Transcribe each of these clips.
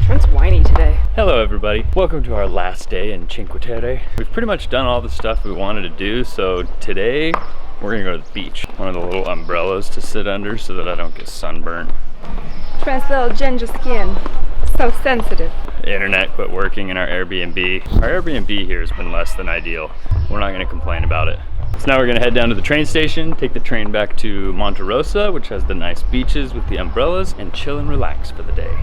Trent's whiny today. Hello everybody, welcome to our last day in Cinque Terre. We've pretty much done all the stuff we wanted to do, so today we're gonna go to the beach. One of the little umbrellas to sit under so that I don't get sunburned. Trent's little ginger skin, so sensitive. The internet quit working in our Airbnb. Our Airbnb here has been less than ideal. We're not gonna complain about it. So now we're gonna head down to the train station, take the train back to Monte Rosa, which has the nice beaches with the umbrellas, and chill and relax for the day.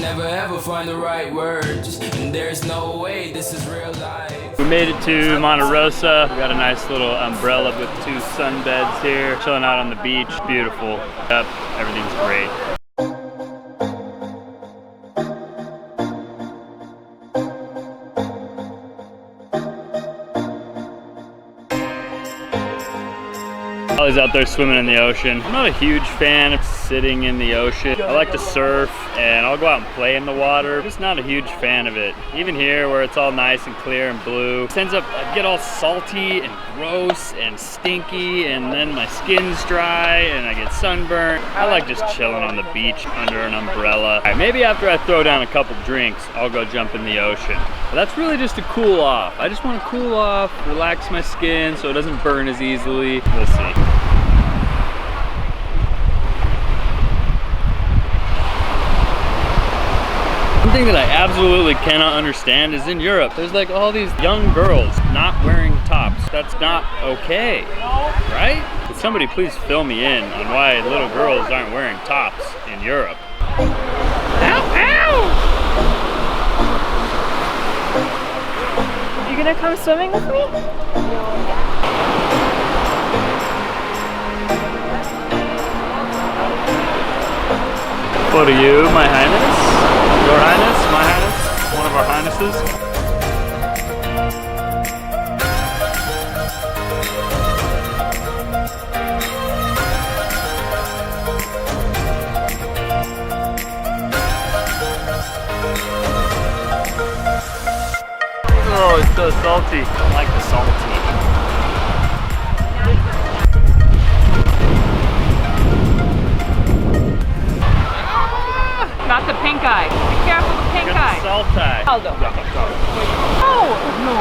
Never ever find the right words, and there's no way this is real life. We made it to Monte Rosa. We got a nice little umbrella with 2 sunbeds here, chilling out on the beach. Beautiful. Yep, everything's great. Allie's out there swimming in the ocean. I'm not a huge fan of sitting in the ocean. I like to surf and I'll go out and play in the water. I'm just not a huge fan of it. Even here where it's all nice and clear and blue, it ends up, I get all salty and gross and stinky, and then my skin's dry and I get sunburned. I like just chilling on the beach under an umbrella. Right, maybe after I throw down a couple drinks, I'll go jump in the ocean. But that's really just to cool off. I just want to cool off, relax my skin so it doesn't burn as easily. We'll see. One thing that I absolutely cannot understand is in Europe, there's like all these young girls not wearing tops. That's not okay, right? Could somebody please fill me in on why little girls aren't wearing tops in Europe? Ow, ow! You gonna come swimming with me? What are you, my highness? Your highness, my highness, one of our highnesses. Oh, it's so salty. I don't like the salty. Not the pink eye. Be careful the pink eye. Salt eye. Aldo. Oh, no,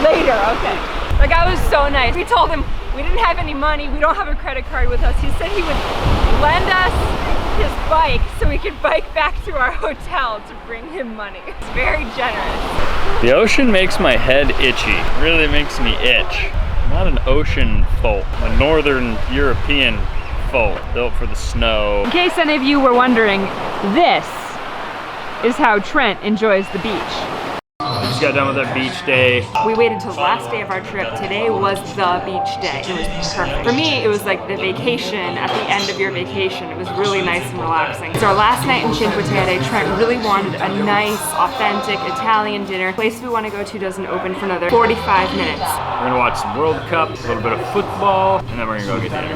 later, okay. The guy was so nice. We told him we didn't have any money. We don't have a credit card with us. He said he would lend us his bike so we could bike back to our hotel to bring him money. It's very generous. The ocean makes my head itchy. It really makes me itch. I'm not an ocean folk. I'm a northern European folk built for the snow. In case any of you were wondering, this is how Trent enjoys the beach. We just got done with our beach day. We waited till the last day of our trip. Today was the beach day. It was perfect. For me, it was like the vacation at the end of your vacation. It was really nice and relaxing. It's our last night in Cinque Terre. Trent really wanted a nice, authentic Italian dinner. The place we want to go to doesn't open for another 45 minutes. We're gonna watch some World Cup, a little bit of football, and then we're gonna go get dinner.